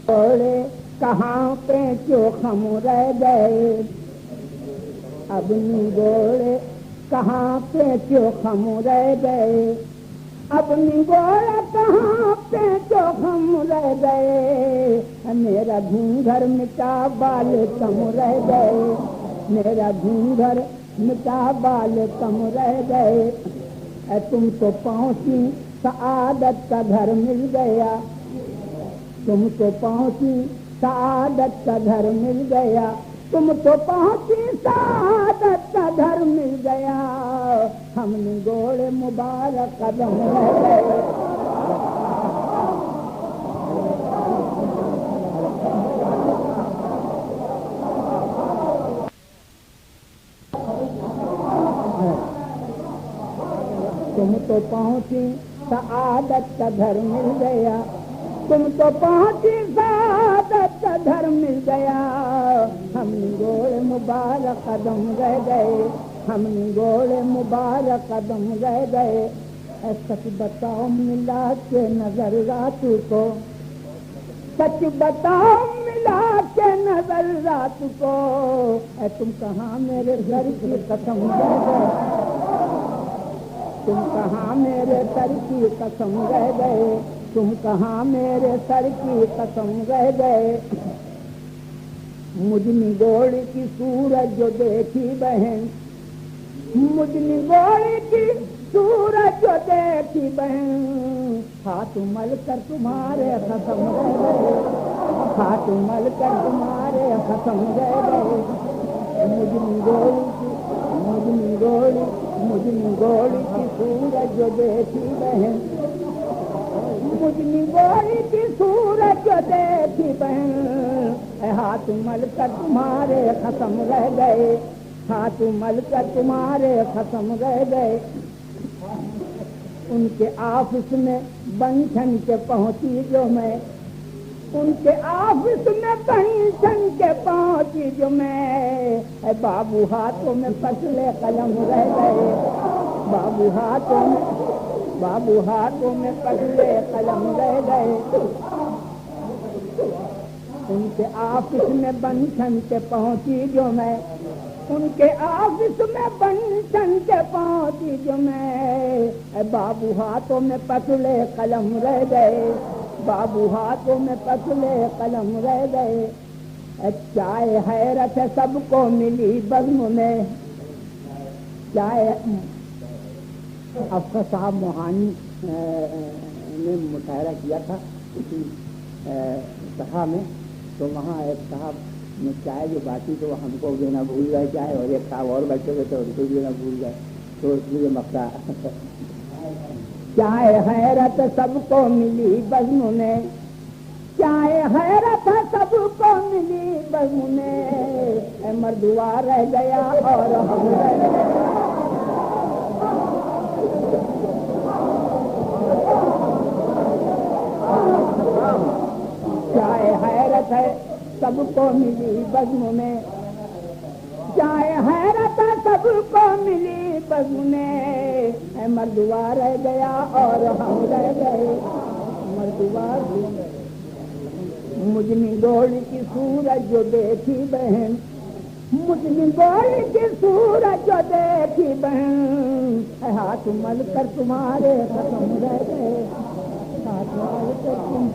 گوڑے کہاں پہ کیوں خم رہ گئے، اپنی گوڑے کہاں پہ کیوں خم رہ گئے، اپنی گوڑے کہاں پہ کیوں خم رہ گئے، میرا گھونگھر مٹا بال کم رہ گئے، میرا گھونگھر مٹا بال کم رہ گئے، تم تو پہنچی سعادت کا گھر مل گیا، تم تو پہنچی سعادت کا گھر مل گیا، تم تو پہنچی سعادت کا گھر مل گیا، ہم نے گوڑے مبارک قدم رہ گئے۔ تم تو پہنچی سعادت کا گھر مل گیا، تم تو پہنچی سعادت کا گھر مل گیا، ہم نے گوڑے مبارک قدم رہ گئے، ہم نے گوڑے مبارک قدم رہ گئے۔ سچ بتاؤ ملا کے نظر رات کو، سچ بتاؤ ملا کے نظر رات کو، تم کہاں میرے گھر کی قسم رہ گئے، تم کہاں میرے سر کی قسم رہ گئے، تم کہاں میرے سر کی قسم رہ گئے۔ مجھنی گوڑی کی صورت جو دیکھی بہن، مجھنی گوڑی کی صورت جو دیکھی بہن، ہاتھ مل کر تمہارے قسم رہ گئے، ہاتھ مل کر تمہارے قسم رہ گئے۔ مجھنی گوڑی کی، مجھنی گوڑی، مجھنی گوڑی کی صورت جو دیکھی بہن، مجھنی گوڑی کی صورت جو دیکھی بہن، ہاتھ مل کر تمہارے قسم رہ گئے، ہاتھ مل کر تمہارے قسم رہ گئے۔ ان کے آفس میں بن ٹھن کے پہنچی جو میں، ان کے آفس میں بن ٹھن کے پہنچی جو میں، بابو ہاتھوں میں پتلے قلم رہ گئے، بابو ہاتھوں میں، بابو ہاتھوں میں پتلے قلم رہ گئے۔ ان کے آفس میں بن ٹھن کے پہنچی جو میں، ان کے آفس میں بن ٹھن کے پہنچی جو میں، بابو ہاتھوں میں پتلے قلم رہ گئے، بابو ہاتھوں میں پتلے قلم رہ گئے۔ چائے حیرت سب کو ملی بزم میں، چائے افسر صاحب موہانی نے مشاعرہ کیا تھا اسی سبھا میں، تو وہاں ایک صاحب نے چائے جو بانٹی تو ہم کو دینا بھول گئے چائے، اور ایک صاحب اور بیٹھے ہوئے تھے ان کو دینا بھول گئے، تو اس لیے مقطع چائے حیرت سب کو ملی بزم میں، چائے حیرت سب کو ملی بزم میں، مردوا رہ گیا اور ہم رہ گئے۔ چائے حیرت ہے سب کو ملی بزم میں، چائے حیرت سب کو ملی بزم میں، مردوا رہ گیا اور ہم رہ گئے، مردوا۔ مجھنی گوڑی کی صورت جو دیکھی بہن، مجھنی گوڑی کی صورت جو دیکھی بہن، ہاتھ مل کر تمہارے قسم رہ گئے، ہاتھ مل کر تم